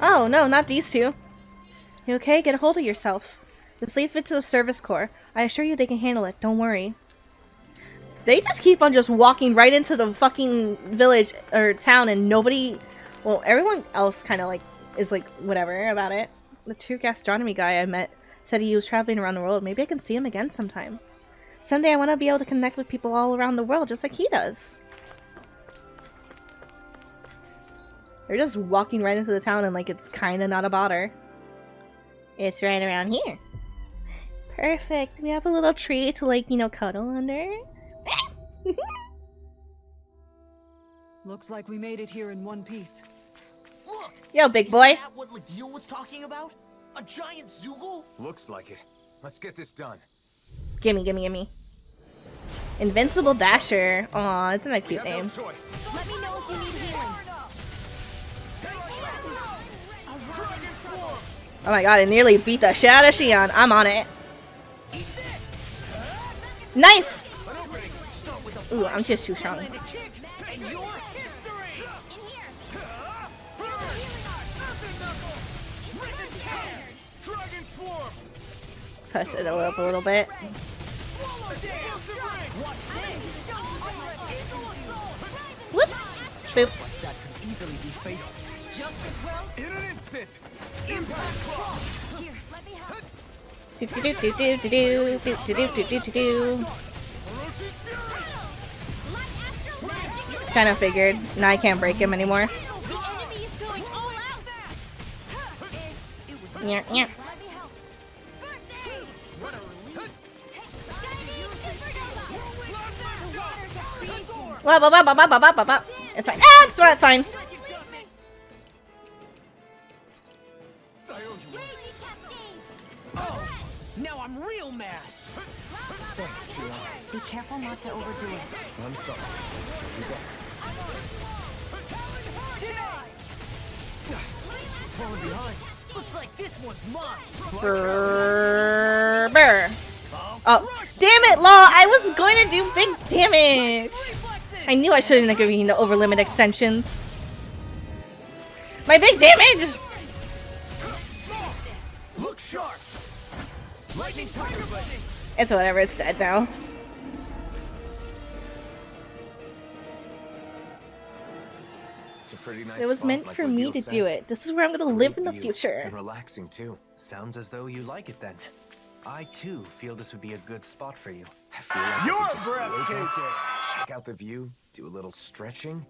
Oh, no, not these two. You okay? Get a hold of yourself. Just leave it to the service corps. I assure you they can handle it. Don't worry. They just keep on just walking right into the fucking village or town and nobody... Well, everyone else kind of like is like whatever about it. The true gastronomy guy I met said he was traveling around the world. Maybe I can see him again sometime. Someday I want to be able to connect with people all around the world just like he does. They're just walking right into the town and like it's kind of not a bother. It's right around here. Perfect. We have a little tree to like, you know, cuddle under. Looks like we made it here in one piece. Look! Yo, big boy. Is that what Legil was talking about? A giant Zoogle? Looks like it. Let's get this done. Gimme, gimme, gimme. Invincible Dasher. Aw, it's a cute name. No choice. Let me know if you need healing. Oh my god, I nearly beat the shit out of Shion. I'm on it. Nice! Ooh, I'm just too strong. Push it up a little bit. Whoop! Boop. That could easily be fatal. Just as well. In an instant. Here, let me help. Do do do do do do do do do do do do. Kind of figured. Now I can't break him anymore. The enemy is going all out. Yeah, yeah. Let me help. It's fine. Ah, it's not fine. Oh, now I'm real mad. Thanks, Shion. Be careful not to overdo it. I'm sorry. You got Falling behind. Looks like this one's mine. Brr. Oh, damn it, Law! I was going to do big damage. I knew I shouldn't have given you the over limit extensions. My big damage. Look sharp. Lightning tiger blade. It's whatever. It's dead now. It's a pretty nice It was spot, meant like for what me Gil to said. do it. This is where I'm gonna live in the Great view. future. And relaxing too. Sounds as though you like it then. I too feel this would be a good spot for you. I feel like I You're could just wake up, breathtaking. check out the view, do a little stretching,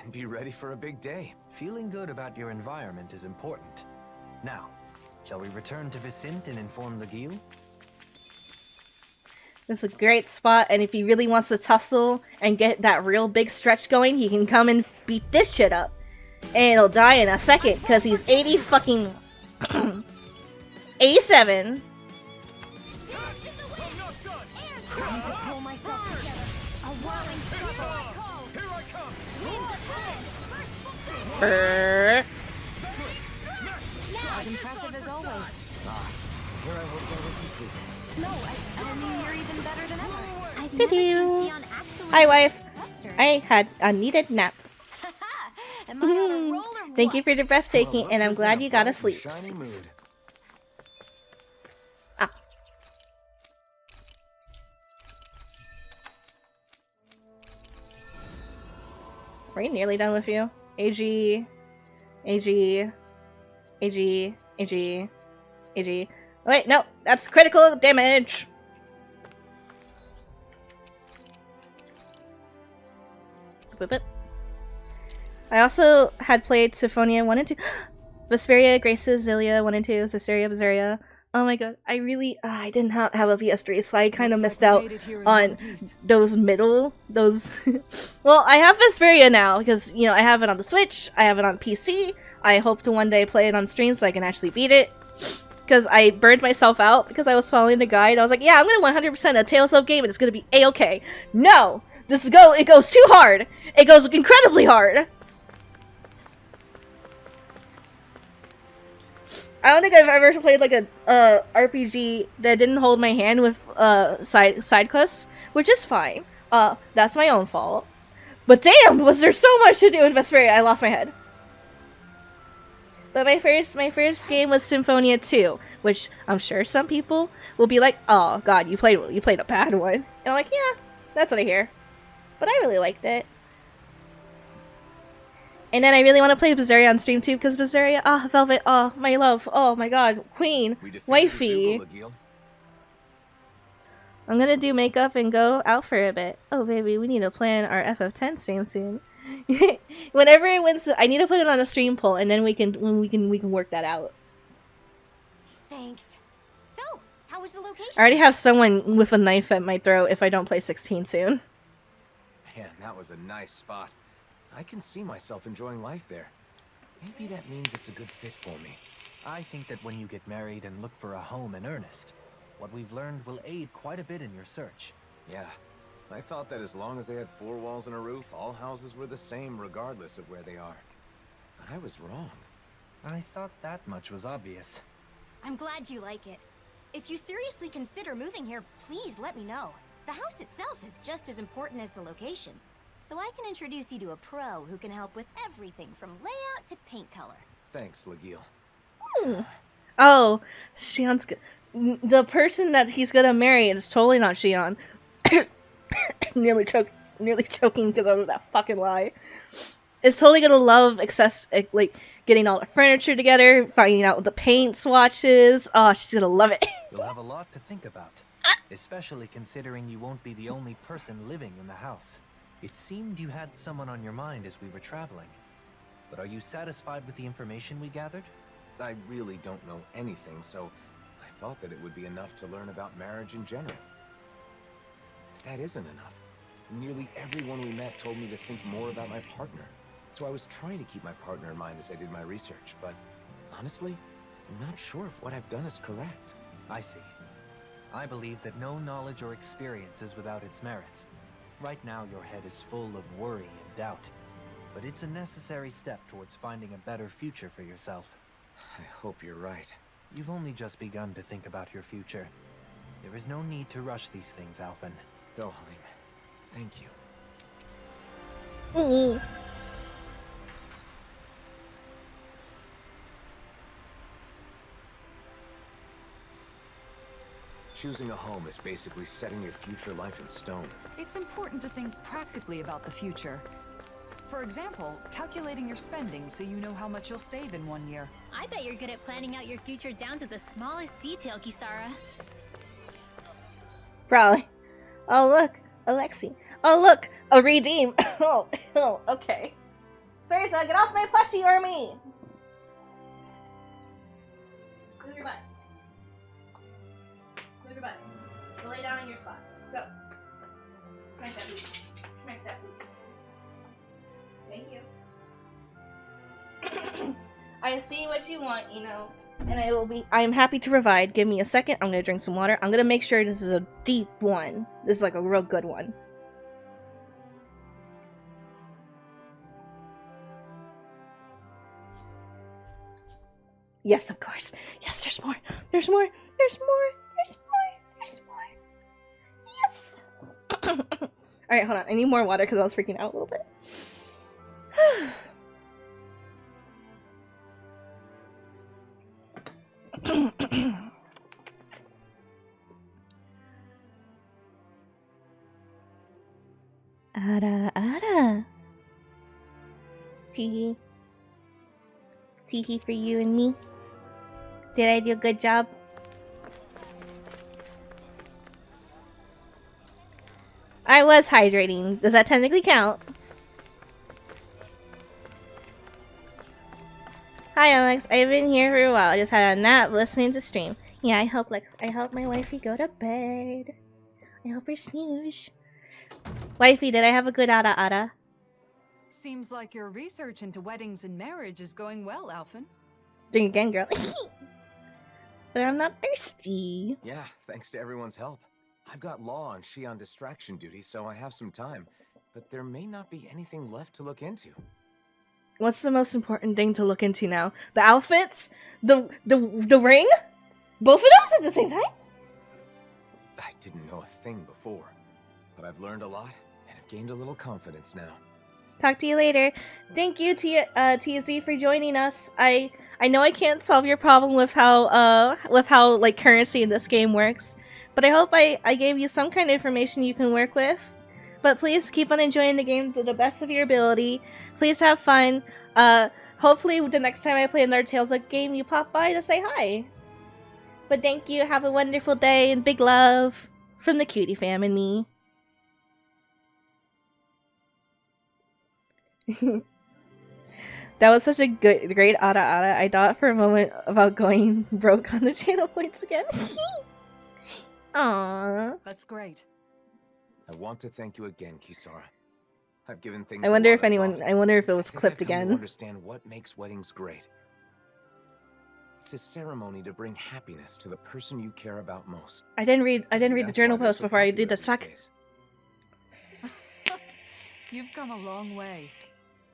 and be ready for a big day. Feeling good about your environment is important. Now, shall we return to Vicente and inform Legil? This is a great spot, and if he really wants to tussle and get that real big stretch going, he can come and beat this shit up. And it'll die in a second, because he's 80 fucking... 87. Pull myself together. A whirling circle. Here I come. Brrr. As impressive as always. Here I hope that was complete. No, I mean you're even better than ever. I've Did never you? seen Xion actually Hi, wife. flustered. I had a needed nap. Am I on a roll or Thank you what? for the breathtaking, Well, and I'm Luck is glad in a you got a bright and sleep. shiny mood. Ah. Are we nearly done with you? AG, AG, AG, AG, AG. Wait, no, that's critical damage. Boop, boop. I also had played Symphonia 1 and 2. Vesperia, Graces, Zilia 1 and 2, Cisteria, Bizzaria. Oh my god, I really, I didn't have a PS3, so I kind of Looks missed like we out made it here in on one piece. those well, I have Vesperia now because, you know, I have it on the Switch, I have it on PC. I hope to one day play it on stream so I can actually beat it, because I burned myself out because I was following the guide. I was like, yeah, I'm gonna 100% a Tales of game and it's gonna be a-okay. No, just go, it goes too hard. It goes incredibly hard. I don't think I've ever played like a RPG that didn't hold my hand with side quests, which is fine. That's my own fault. But damn, was there so much to do in Vesperia, I lost my head. But my first game was Symphonia 2, which I'm sure some people will be like, "Oh God, you played a bad one." And I'm like, "Yeah, that's what I hear." But I really liked it. And then I really want to play Berseria on stream too, because Berseria, Velvet, my love, oh my God, queen, We defeated wifey. the Zoogle, Lagil. I'm gonna do makeup and go out for a bit. Oh baby, we need to plan our FF10 stream soon. Whenever it wins, I need to put it on a stream poll, and then we can work that out. Thanks. So, how was the location? I already have someone with a knife at my throat if I don't play 16 soon. Man, that was a nice spot. I can see myself enjoying life there. Maybe that means it's a good fit for me. I think that when you get married and look for a home in earnest, what we've learned will aid quite a bit in your search. Yeah, I thought that as long as they had 4 walls and a roof, all houses were the same regardless of where they are. But I was wrong. I thought that much was obvious. I'm glad you like it. If you seriously consider moving here, please let me know. The house itself is just as important as the location. So I can introduce you to a pro who can help with everything from layout to paint color. Thanks, Lagil. Oh, Shion's good. The person that he's gonna marry is totally not Shion. nearly choking because of that fucking lie. Is totally gonna love like getting all the furniture together, finding out what the paint swatches. Oh, she's gonna love it. You'll have a lot to think about, especially considering you won't be the only person living in the house. It seemed you had someone on your mind as we were traveling. But are you satisfied with the information we gathered? I really don't know anything, so I thought that it would be enough to learn about marriage in general. But that isn't enough. Nearly everyone we met told me to think more about my partner. So I was trying to keep my partner in mind as I did my research, but honestly, I'm not sure if what I've done is correct. I see. I believe that no knowledge or experience is without its merits. Right now, your head is full of worry and doubt, but it's a necessary step towards finding a better future for yourself. I hope you're right. You've only just begun to think about your future. There is no need to rush these things, Alphen. Dohalim, thank you. Choosing a home is basically setting your future life in stone. It's important to think practically about the future. For example, calculating your spending so you know how much you'll save in 1 year. I bet you're good at planning out your future down to the smallest detail, Kisara. Probably. Oh look, Alexi. Oh look, a redeem. Oh, okay. Sorry, son, get off my plushie or me. Move your butt. Move your butt. Go lay down in your spot. Go. Smack that boot. Smack that boot. Thank you. I see what you want, you know, and I'm happy to provide. Give me a second. I'm gonna drink some water. I'm gonna make sure this is a deep one. This is like a real good one. Yes, of course. Yes, there's more. There's more. There's more. There's more. There's more. Yes. Alright, hold on. I need more water because I was freaking out a little bit. Ara. Teehee. Teehee for you and me. Did I do a good job? I was hydrating. Does that technically count? Hi Alex, I've been here for a while. I just had a nap listening to stream. Yeah, I help my wifey go to bed. I help her snooze. Wifey, did I have a good ara? Seems like your research into weddings and marriage is going well, Alphen. Drink again, girl. But I'm not thirsty. Yeah, thanks to everyone's help. I've got Law and she on distraction duty, so I have some time. But there may not be anything left to look into. What's the most important thing to look into now? The outfits? The ring? Both of those at the same time? I didn't know a thing before, but I've learned a lot and have gained a little confidence now. Talk to you later. Thank you, TZ, for joining us. I I know I can't solve your problem with how like currency in this game works, but I hope I gave you some kind of information you can work with. But please keep on enjoying the game to the best of your ability. Please have fun. Hopefully the next time I play another Tales of game, you pop by to say hi. But thank you, have a wonderful day, and big love from the Cutie Fam and me. That was such a great ara. I thought for a moment about going broke on the channel points again. Aww. That's great. I want to thank you again, Kisara. I've given things I wonder a lot if of anyone. thought. I wonder if it was I think clipped I've come to again. understand what makes weddings great. It's a ceremony to bring happiness to the person you care about most. I didn't read the That's journal why they're post so before I popular did this. these Fuck. days. You've come a long way.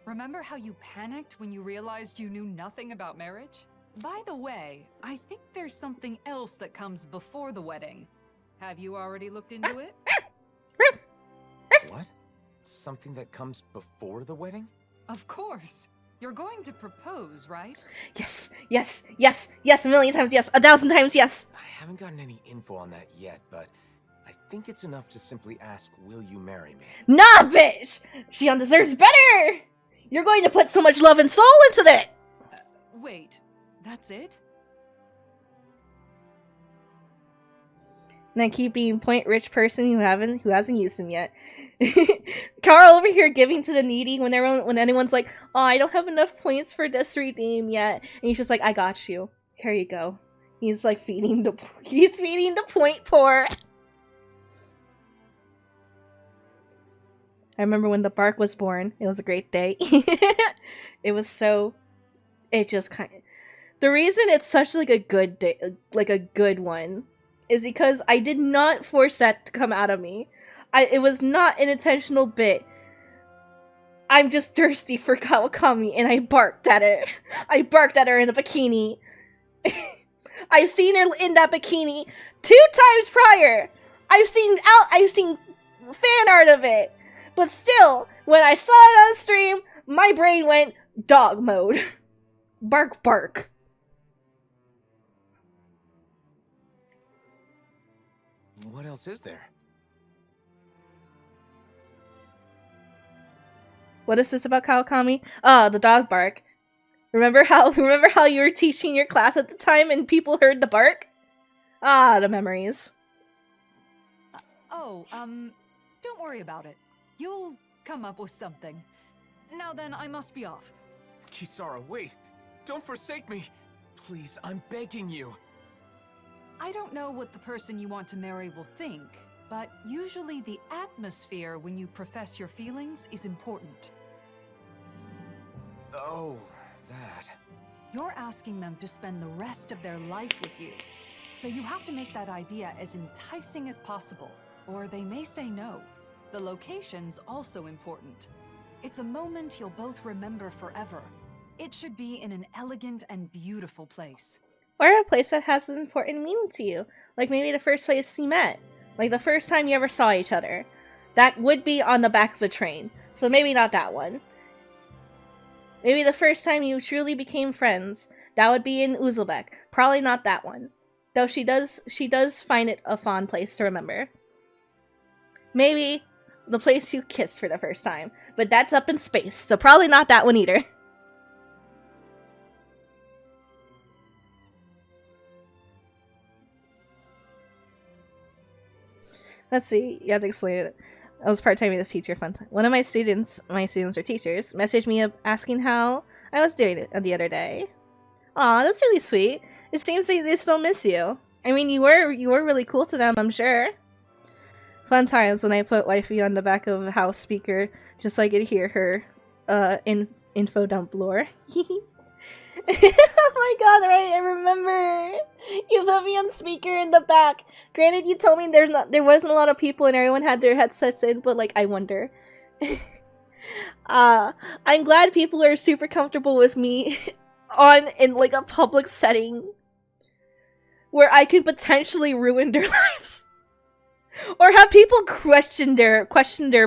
Remember how you panicked when you realized you knew nothing about marriage? By the way, I think there's something else that comes before the wedding. Have you already looked into it? What? Something that comes before the wedding? Of course. You're going to propose, right? Yes, yes, yes, yes, a million times yes, 1,000 times yes. I haven't gotten any info on that yet, but I think it's enough to simply ask, will you marry me? Nah, bitch! Shion deserves better! You're going to put so much love and soul into that! Wait, that's it? And I keep being point rich person who hasn't used him yet. Carl over here giving to the needy when anyone's like, oh, I don't have enough points for this redeem yet. And he's just like, I got you. Here you go. He's like feeding the point poor. I remember when the bark was born. It was a great day. It was so. It just kind of. The reason it's such like a good day, like a good one, is because I did not force that to come out of me. It was not an intentional bit. I'm just thirsty for Kawakami, and I barked at it. I barked at her in a bikini. I've seen her in that bikini 2 times prior. I've seen fan art of it. But still, when I saw it on stream, my brain went dog mode. Bark, bark. What else is there? What is this about Kawakami? Ah, the dog bark. Remember how you were teaching your class at the time and people heard the bark? Ah, the memories. Don't worry about it. You'll come up with something. Now then, I must be off. Kisara, wait! Don't forsake me! Please, I'm begging you. I don't know what the person you want to marry will think, but usually the atmosphere when you profess your feelings is important. Oh, that. You're asking them to spend the rest of their life with you, so you have to make that idea as enticing as possible, or they may say no. The location's also important. It's a moment you'll both remember forever. It should be in an elegant and beautiful place. Or a place that has an important meaning to you. Like maybe the first place you met. Like the first time you ever saw each other. That would be on the back of a train. So maybe not that one. Maybe the first time you truly became friends. That would be in Uzbek. Probably not that one. Though she does find it a fond place to remember. Maybe the place you kissed for the first time. But that's up in space. So probably not that one either. Let's see. You have to explain it. I was part-time as teacher fun time. One of my students are teachers, messaged me asking how I was doing the other day. Aw, that's really sweet. It seems like they still miss you. I mean, you were really cool to them, I'm sure. Fun times when I put wifey on the back of a house speaker just so I could hear her info dump lore. Oh my god, right, I remember. You put me on speaker in the back. Granted, you told me there wasn't a lot of people and everyone had their headsets in, but like, I wonder. I'm glad people are super comfortable with me in like a public setting where I could potentially ruin their lives. Or have people question their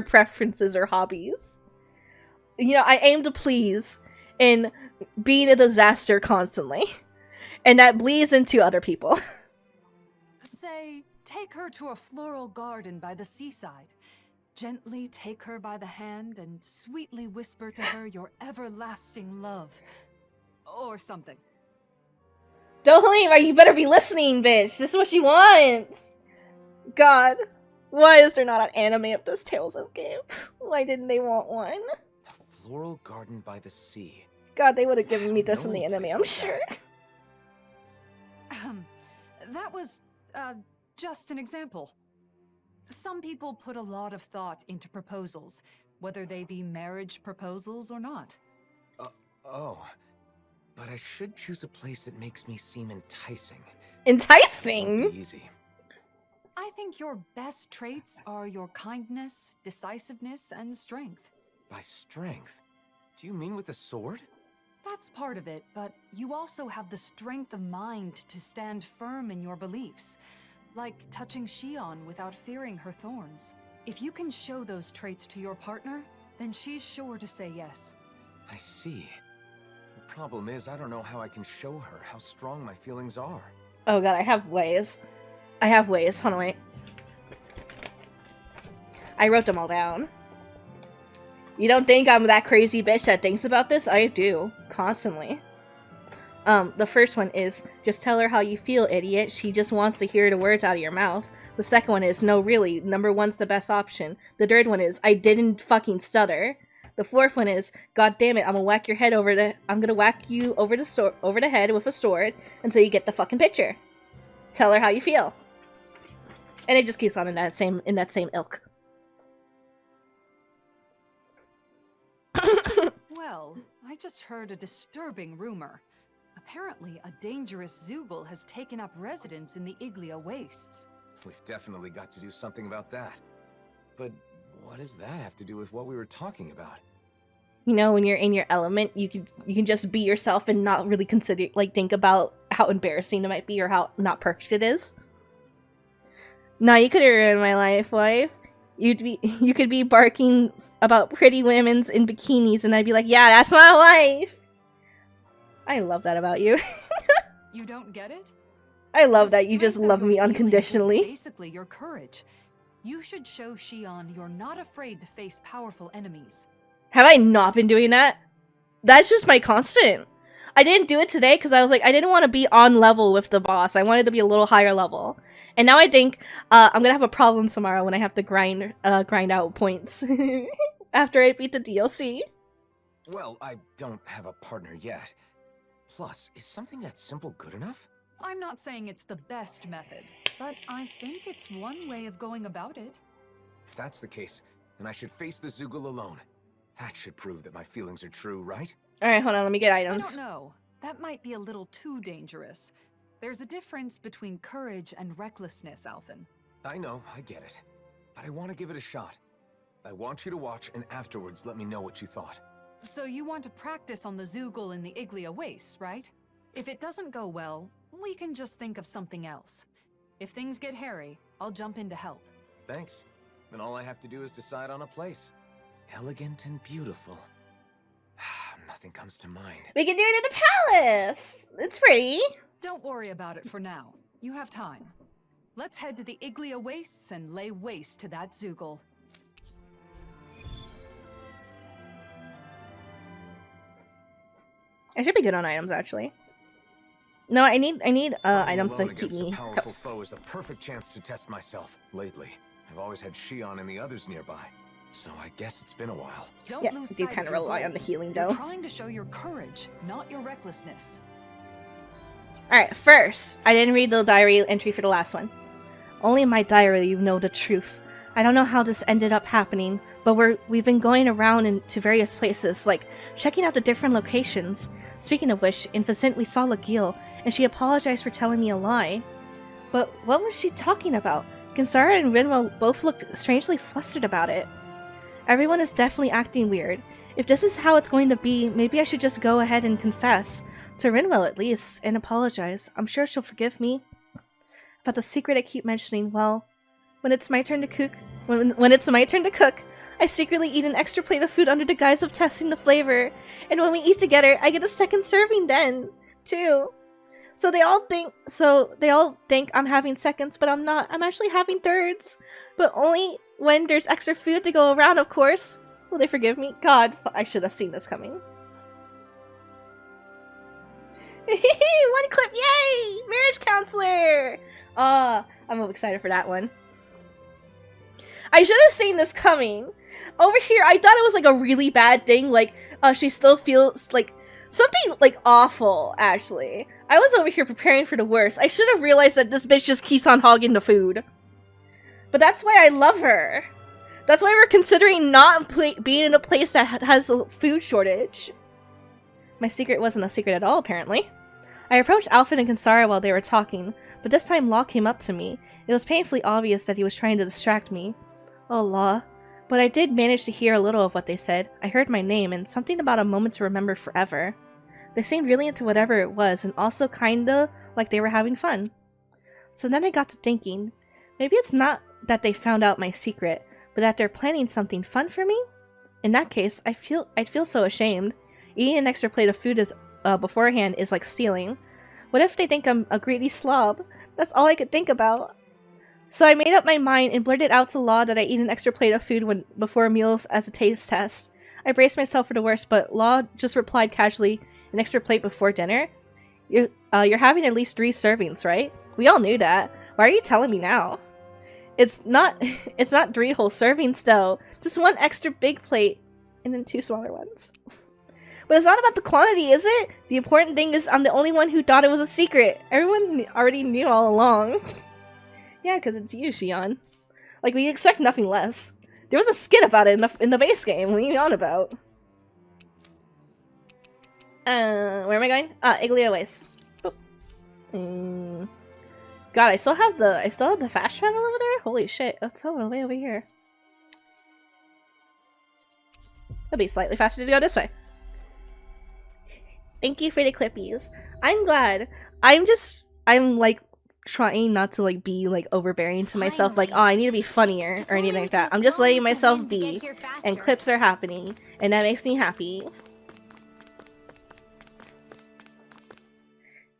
preferences or hobbies. You know, I aim to please, and being a disaster constantly. And that bleeds into other people. Say, take her to a floral garden by the seaside. Gently take her by the hand and sweetly whisper to her your everlasting love. Or something. Don't leave, or you better be listening, bitch. This is what she wants. God. Why is there not an anime of this Tales of Games? Why didn't they want one? A floral garden by the sea. God, they would have given me I don't this in know the a anime, place I'm like sure. that. That was, just an example. Some people put a lot of thought into proposals, whether they be marriage proposals or not. Oh. But I should choose a place that makes me seem enticing. Enticing? Won't be easy. I think your best traits are your kindness, decisiveness, and strength. By strength? Do you mean with a sword? That's part of it, but you also have the strength of mind to stand firm in your beliefs, like touching Shion without fearing her thorns. If you can show those traits to your partner, then she's sure to say yes. I see. The problem is, I don't know how I can show her how strong my feelings are. Oh god, I have ways. Hold on, wait. I wrote them all down. You don't think I'm that crazy bitch that thinks about this? I do. Constantly. The first one is, just tell her how you feel, idiot. She just wants to hear the words out of your mouth. The second one is, no really, number one's the best option. The third one is, I didn't fucking stutter. The fourth one is, god damn it, I'm gonna whack you over the head with a sword until you get the fucking picture. Tell her how you feel. And it just keeps on in that same ilk. Well, I just heard a disturbing rumor. Apparently, a dangerous Zoogle has taken up residence in the Iglia Wastes. We've definitely got to do something about that. But what does that have to do with what we were talking about? You know, when you're in your element, you can just be yourself and not really think about how embarrassing it might be or how not perfect it is. Nah, you could have ruined my life, wife. You could be barking about pretty women's in bikinis, and I'd be like, yeah, that's my wife. I love that about you. You don't get it? I love The that you just strength of love your me feelings is unconditionally. basically your courage. You should show Shion you're not afraid to face powerful enemies. Have I not been doing that? That's just my constant. I didn't do it today because I was like, I didn't want to be on level with the boss. I wanted to be a little higher level. And now I think I'm gonna have a problem tomorrow when I have to grind out points after I beat the DLC. Well, I don't have a partner yet. Plus, is something that simple good enough? I'm not saying it's the best method, but I think it's one way of going about it. If that's the case, then I should face the Zoogle alone. That should prove that my feelings are true, right? Alright, hold on, let me get I items. don't know. That might be a little too dangerous. There's a difference between courage and recklessness, Alphen. I know, I get it. But I want to give it a shot. I want you to watch and afterwards let me know what you thought. So you want to practice on the Zoogle in the Iglia Wastes, right? If it doesn't go well, we can just think of something else. If things get hairy, I'll jump in to help. Thanks. Then all I have to do is decide on a place. Elegant and beautiful. Nothing comes to mind. We can do it in the palace! It's pretty. Don't worry about it for now. You have time. Let's head to the Iglia Wastes and lay waste to that Zoogle. I should be good on items, actually. No, I need items to Alone keep against me. a powerful foe is the perfect chance to test myself. Lately, I've always had Shion and the others nearby, so I guess it's been a while. Don't Yeah, lose I do sight kind of of your rely goal. on the healing, You're though. trying to show your courage, not your recklessness. Alright, first, I didn't read the diary entry for the last one. Only in my diary you know the truth. I don't know how this ended up happening, but we've been going around to various places, like checking out the different locations. Speaking of which, in Vincent we saw Laguille, and she apologized for telling me a lie. But what was she talking about? Gansara and Rinwell both looked strangely flustered about it. Everyone is definitely acting weird. If this is how it's going to be, maybe I should just go ahead and confess. To Rinwell at least, and apologize. I'm sure she'll forgive me. But the secret I keep mentioning, well, when it's my turn to cook, I secretly eat an extra plate of food under the guise of testing the flavor. And when we eat together, I get a second serving then, too. So they all think I'm having seconds, but I'm not. I'm actually having thirds. But only when there's extra food to go around, of course. Will they forgive me? God, I should have seen this coming. One clip, yay! Marriage counselor! I'm excited for that one. I should have seen this coming. Over here, I thought it was like a really bad thing, like, she still feels like something like awful, actually. I was over here preparing for the worst. I should have realized that this bitch just keeps on hogging the food. But that's why I love her. That's why we're considering not being in a place that has a food shortage. My secret wasn't a secret at all, apparently. I approached Alfred and Kinsara while they were talking, but this time Law came up to me. It was painfully obvious that he was trying to distract me. Oh, Law. But I did manage to hear a little of what they said. I heard my name and something about a moment to remember forever. They seemed really into whatever it was, and also kinda like they were having fun. So then I got to thinking, maybe it's not that they found out my secret, but that they're planning something fun for me? In that case, I'd feel so ashamed. Eating an extra plate of food beforehand is like stealing. What if they think I'm a greedy slob? That's all I could think about. So I made up my mind and blurted out to Law that I eat an extra plate of food before meals as a taste test. I braced myself for the worst, but Law just replied casually, an extra plate before dinner? You're having at least 3 servings, right? We all knew that. Why are you telling me now? It's not 3 whole servings though. Just 1 extra big plate and then 2 smaller ones. But it's not about the quantity, is it? The important thing is I'm the only one who thought it was a secret. Everyone already knew all along. Yeah, because it's you, Xion. Like, we expect nothing less. There was a skit about it in the base game. What are you on about? Where am I going? Igloo Waste. God, I still have the fast travel over there? Holy shit, it's all the way over here. It'll be slightly faster to go this way. Thank you for the clippies. I'm glad. I'm like trying not to like be like overbearing to myself, like, oh, I need to be funnier or anything like that. I'm just letting myself be, and clips are happening, and that makes me happy.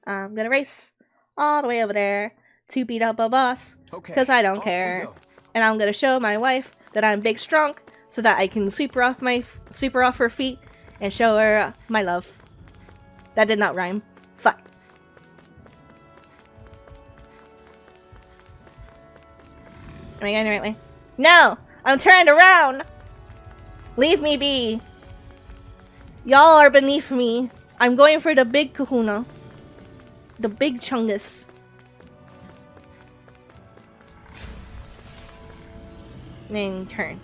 I'm gonna race all the way over there to beat up a boss, because I don't care. And I'm gonna show my wife that I'm big strong, so that I can sweep her off her feet and show her my love. That did not rhyme. Fuck. Am I going the right way? No! I'm turned around! Leave me be. Y'all are beneath me. I'm going for the big kahuna. The big chungus. Then turn.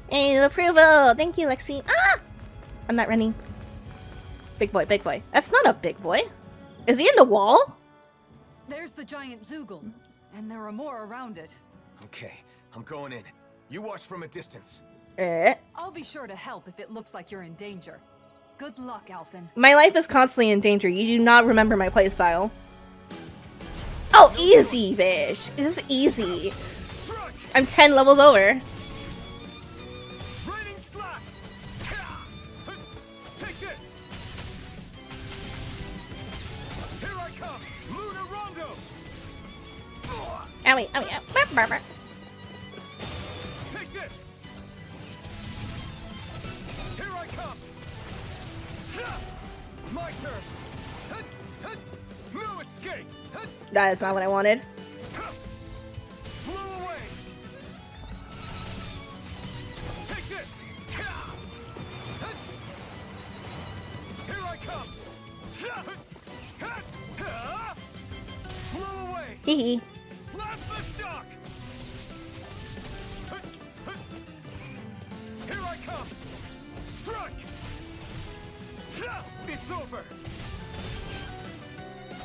Hey, approval! Thank you, Lexi. Ah! I'm not running. Big boy, big boy. That's not a big boy. Is he in the wall? There's the giant Zoogle, and there are more around it. Okay, I'm going in. You watch from a distance. I'll be sure to help if it looks like you're in danger. Good luck, Alphen. My life is constantly in danger. You do not remember my playstyle. Oh, easy, bitch. This is easy. I'm 10 levels over. Owie, owie, owie. Take this. Here I come. My turn. No escape. That is not what I wanted. Blow away. Take this. Here I come. Blow away. Hee hee. Here I come! Strike! It's over!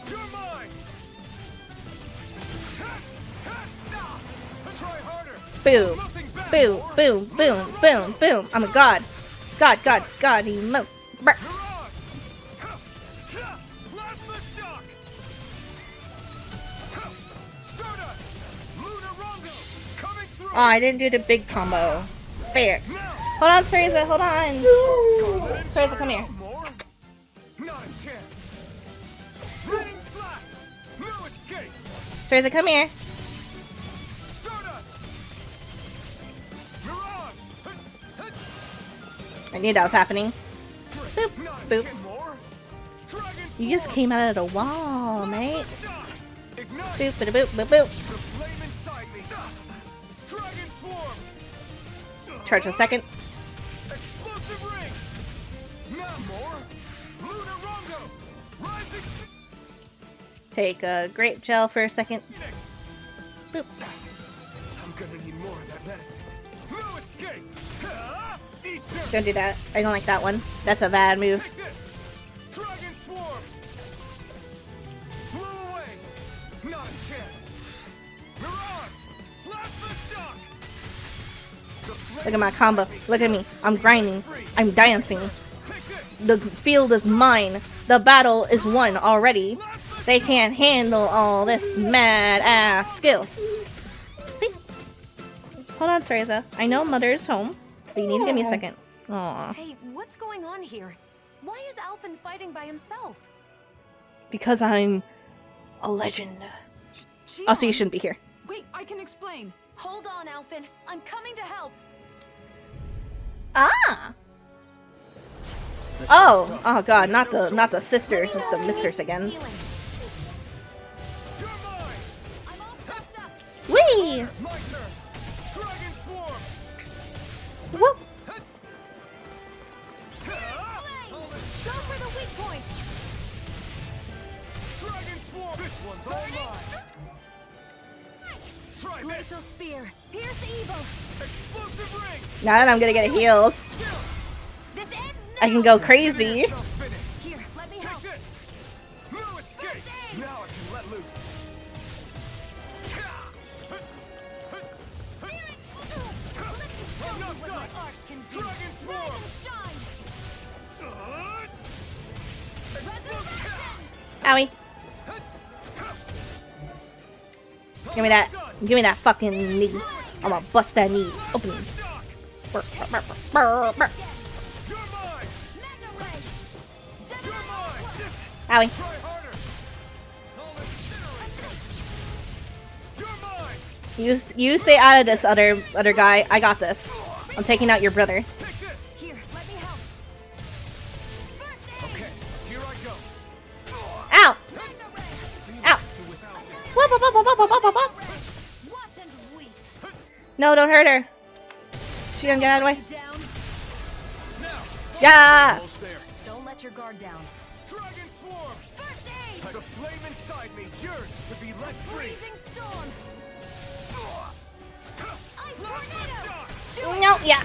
You're mine! Try harder! Boom! Boom! Boom! Boom! Boom! Boom! I'm a god! God! God! God! Emo! Oh, I didn't do the big combo. Fair. Hold on, Cereza, hold on. Cereza, come here. More? Not a chance. Running flat. No escape. Cereza, come here. Stardust. Mirage. I knew that was happening. Boop, Not boop. again more. Dragon You just came out of the wall, mate. shock. Ignite. Boop, boop, boop, boop, boop. The flame inside me. Dragon swarm. Charge for a second. Explosive ring. Now more. Luna Rongo. Rising. Take a grape gel for a second. Boop. I'm gonna need more of that medicine. No escape. Eat this. Don't do that. I don't like that one. That's a bad move. Take this. Dragon swarm. Flew away. Not a chance. Mirage. Flash the shock. The flame Look at my combo. Look at me. I'm grinding. I'm dancing. The field is mine. The battle is won already. They can't handle all this mad ass skills. See? Hold on, Cereza. I know Mother is home, but you need to give me a second. Aww. Hey, what's going on here? Why is Alphen fighting by himself? Because I'm a legend. Also, you shouldn't be here. Wait, I can explain. Hold on, Alphen. I'm coming to help. Ah! Oh! Oh god, not the sisters with the misters again. Healing. You're mine. I'm all prepped up. Whee! My turn. Dragon swarm. Whoop! Flame! Go for the weak point. Dragon swarm. This one's all mine. Try this. Glacial spear. Pierce evil. Explosive ring. Now that I'm gonna get heals, This ends now. I can go crazy. Self-finish. Here, let me Take help. this. No escape. Now I can let loose. I'm not What my done. art can do. Dragon swarm. Rise and shine. Owie. Give me that. Give me that fucking knee. I'm gonna bust that knee open. Brr, brr, brr, brr, brr. You're mine. Magna ray. You're mine. Owie. Try harder. I'll incinerate you. You're mine. You stay out of this, other guy. I got this. I'm taking out your brother. Take this. Here, let me help. First aid. Okay, here I go. Ow! Magna ray. Ow! Whoop, whoop, whoop, whoop, whoop, whoop, whoop. What and weak. No, don't hurt her. She gonna get out of the way. Down. Now. Yeah! Almost there. Don't let your guard down. Dragon swarm. First aid. The flame inside me yearns to be let free. Freezing storm. Ice tornado. No, yeah.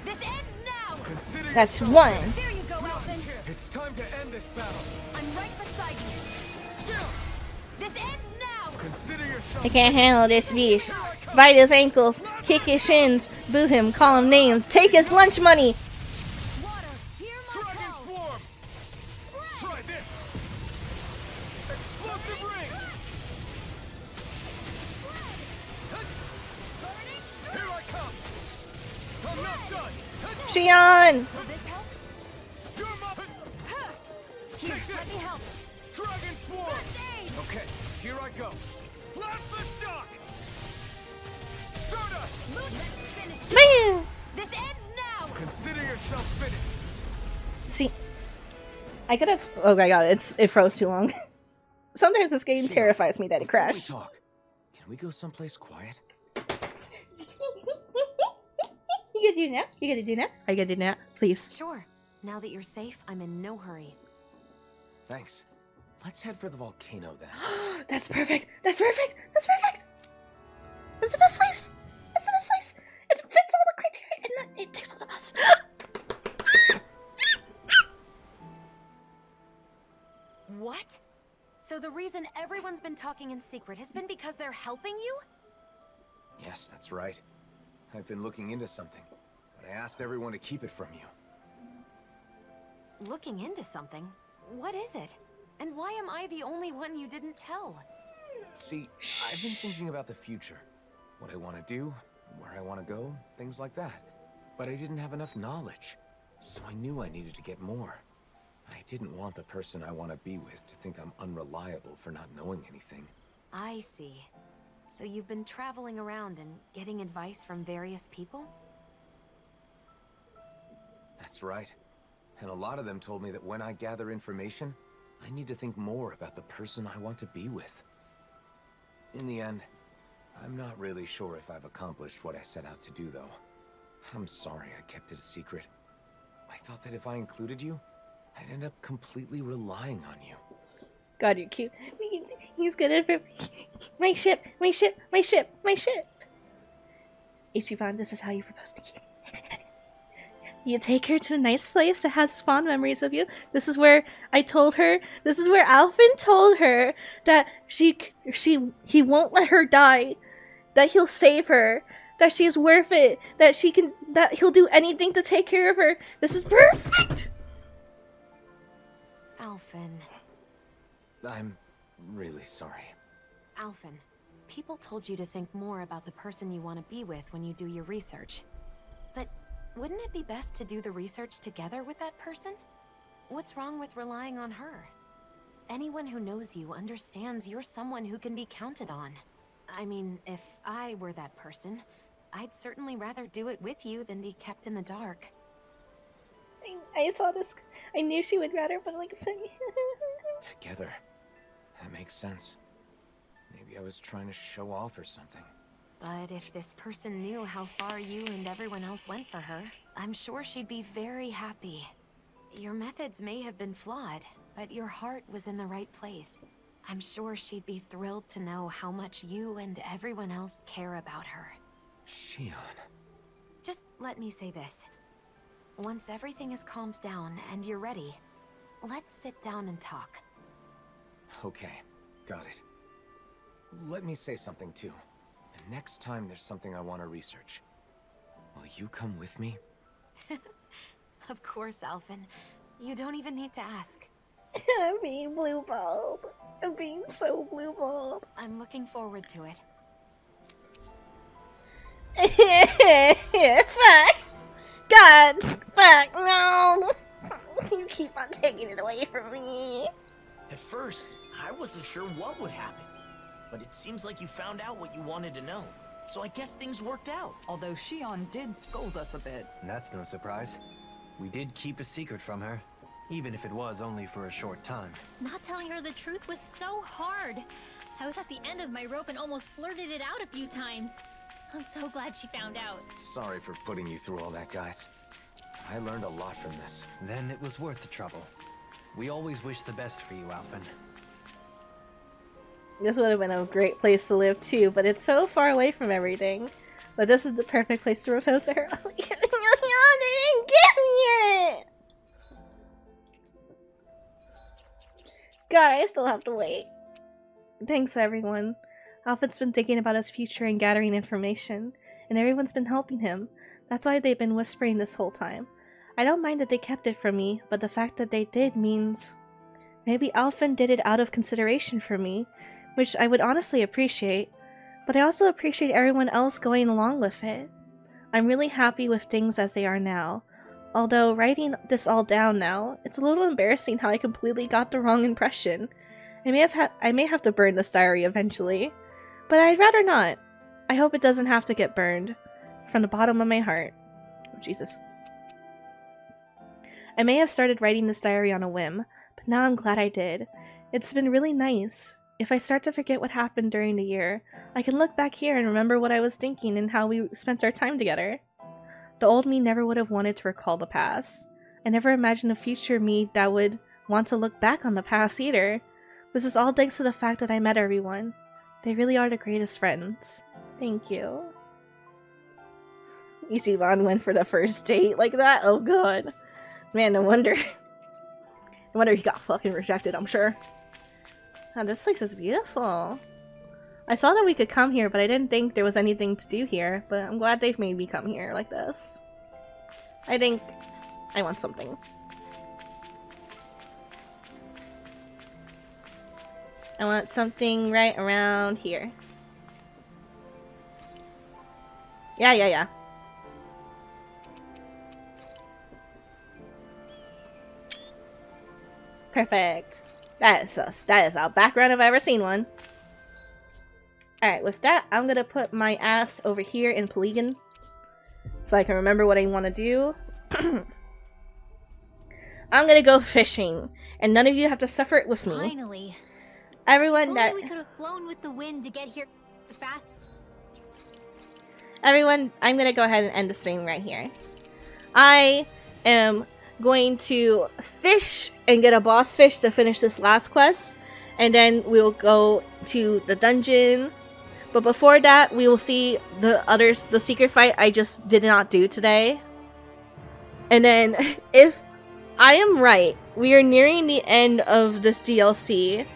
This ends now. Consider That's yourself one. finished. There you go, Alphen. It's time to end this battle. I'm right beside you. This ends now. Consider yourself. I can't handle this beast. Bite his ankles, kick his shins, boo him, call him names, take his lunch money. Water, hear my Dragon call. swarm. Try this. Explosive ring. Here I come. I'm not done. Shion! Will this help? You're mine. Here, let me help. Dragon swarm. First aid. Okay, here I go. Flash the shock. Stardust. Let's finish. Man! This ends now. Consider yourself finished. See, I could have. Oh my god, it froze too long. Sometimes this game terrifies me that it Before we crashed. talk, can we go someplace quiet? You gonna do that? You gonna do that? Are you gonna do that? Please. Sure. Now that you're safe, I'm in no hurry. Thanks. Let's head for the volcano then. That's perfect. That's perfect. That's perfect. That's the best place. That's the best place. It fits all the criteria and then it ticks all the best. What? So the reason everyone's been talking in secret has been because they're helping you? Yes, that's right. I've been looking into something, but I asked everyone to keep it from you. Looking into something? What is it? And why am I the only one you didn't tell? See, I've been thinking about the future. What I want to do, where I want to go, things like that. But I didn't have enough knowledge, so I knew I needed to get more. I didn't want the person I want to be with to think I'm unreliable for not knowing anything. I see. So you've been traveling around and getting advice from various people? That's right. And a lot of them told me that when I gather information, I need to think more about the person I want to be with. In the end, I'm not really sure if I've accomplished what I set out to do, though. I'm sorry I kept it a secret. I thought that if I included you, I'd end up completely relying on you. God, you're cute. He's good for my ship, my ship, my ship, my ship. Ichiban, this is how you propose to keep. You take her to a nice place that has fond memories of you. This is where I told her. This is where Alvin told her that he won't let her die. That he'll save her. That she's worth it. That he'll do anything to take care of her. This is perfect. Alphen. I'm really sorry. Alphen, people told you to think more about the person you want to be with when you do your research. But wouldn't it be best to do the research together with that person? What's wrong with relying on her? Anyone who knows you understands you're someone who can be counted on. I mean, if I were that person, I'd certainly rather do it with you than be kept in the dark. I saw this. I knew she would rather, but like... Together. That makes sense. Maybe I was trying to show off or something. But if this person knew how far you and everyone else went for her, I'm sure she'd be very happy. Your methods may have been flawed, but your heart was in the right place. I'm sure she'd be thrilled to know how much you and everyone else care about her. Shion. Just let me say this. Once everything is calmed down and you're ready, let's sit down and talk. Okay, got it. Let me say something too. The next time there's something I want to research, will you come with me? Of course, Alphen. You don't even need to ask. I'm being blue-balled. I'm being so blue-balled. I'm looking forward to it. Fuck! God! Fuck! No! You keep on taking it away from me. At first, I wasn't sure what would happen. But it seems like you found out what you wanted to know. So I guess things worked out. Although Shion did scold us a bit. That's no surprise. We did keep a secret from her, even if it was only for a short time. Not telling her the truth was so hard. I was at the end of my rope and almost blurted it out a few times. I'm so glad she found out. Sorry for putting you through all that, guys. I learned a lot from this. Then it was worth the trouble. We always wish the best for you, Alphen. This would have been a great place to live too, but it's so far away from everything. But this is the perfect place to propose to her. Oh, they didn't get me it! God, I still have to wait. Thanks, everyone. Alfred's been thinking about his future and gathering information, and everyone's been helping him. That's why they've been whispering this whole time. I don't mind that they kept it from me, but the fact that they did means... Maybe Alphen did it out of consideration for me, which I would honestly appreciate, but I also appreciate everyone else going along with it. I'm really happy with things as they are now. Although, writing this all down now, it's a little embarrassing how I completely got the wrong impression. I may have to burn this diary eventually, but I'd rather not. I hope it doesn't have to get burned. From the bottom of my heart. Oh, Jesus. I may have started writing this diary on a whim, but now I'm glad I did. It's been really nice. If I start to forget what happened during the year, I can look back here and remember what I was thinking and how we spent our time together. The old me never would have wanted to recall the past. I never imagined a future me that would want to look back on the past either. This is all thanks to the fact that I met everyone. They really are the greatest friends. Thank you. Ichiban went for the first date like that? Oh god. Man, no wonder. No wonder he got fucking rejected, I'm sure. Oh, this place is beautiful. I saw that we could come here, but I didn't think there was anything to do here. But I'm glad they've made me come here like this. I think I want something. I want something right around here. Yeah. Perfect. That is a background if I've ever seen one. Alright, with that, I'm gonna put my ass over here in Polygon so I can remember what I want to do. I'm gonna go fishing, and none of you have to suffer it with me. Finally. Everyone Only that we could have flown with the wind to get here fast. Everyone, I'm gonna go ahead and end the stream right here. I am going to fish and get a boss fish to finish this last quest, and then we'll go to the dungeon. But before that, we will see the secret fight I just did not do today. And then, if I am right, we are nearing the end of this DLC.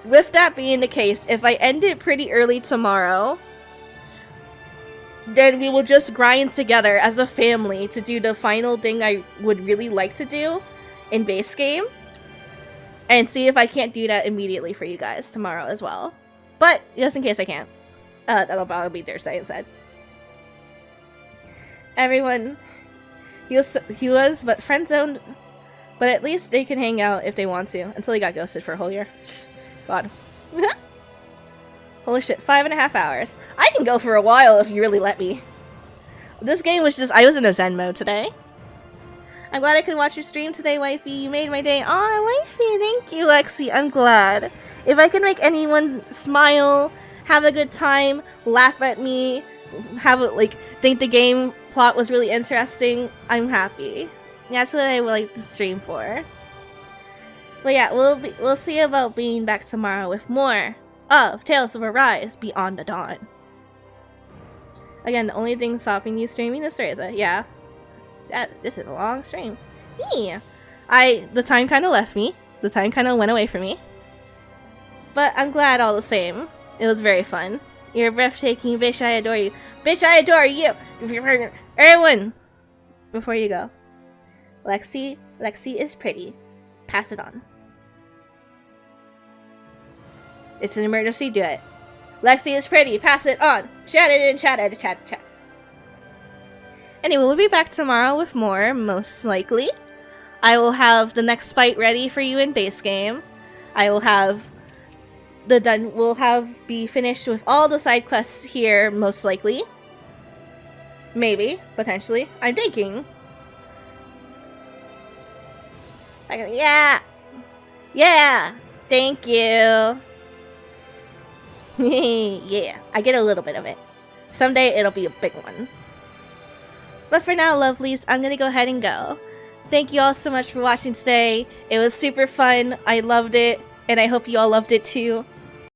With that being the case, if I end it pretty early tomorrow, then we will just grind together as a family to do the final thing I would really like to do in base game. And see if I can't do that immediately for you guys tomorrow as well. But, just in case I can't. That'll probably be Thursday instead. Everyone, he was but friend-zoned. But at least they can hang out if they want to, until he got ghosted for a whole year. God. Holy shit, 5.5 hours. I can go for a while if you really let me. This game was just, I was in a zen mode today. I'm glad I could watch your stream today, wifey. You made my day. Aw, wifey, thank you, Lexi. I'm glad. If I can make anyone smile, have a good time, laugh at me, think the game plot was really interesting, I'm happy. That's what I would like to stream for. But yeah, we'll see about being back tomorrow with more of Tales of Arise Beyond the Dawn. Again, the only thing stopping you streaming is Reza. Yeah. This is a long stream. Yeah. The time kind of left me. The time kind of went away from me. But I'm glad all the same. It was very fun. You're breathtaking, bitch, I adore you. Bitch, I adore you! Everyone! Before you go. Lexi is pretty. Pass it on. It's an emergency, do it. Lexi is pretty, pass it on. Chat it in, chat. Anyway, we'll be back tomorrow with more, most likely. I will have the next fight ready for you in base game. I will have be finished with all the side quests here, most likely. Maybe, potentially. I'm thinking. Yeah! Thank you! Yeah, I get a little bit of it. Someday it'll be a big one. But for now, lovelies, I'm gonna go ahead and go. Thank you all so much for watching today. It was super fun. I loved it, and I hope you all loved it too.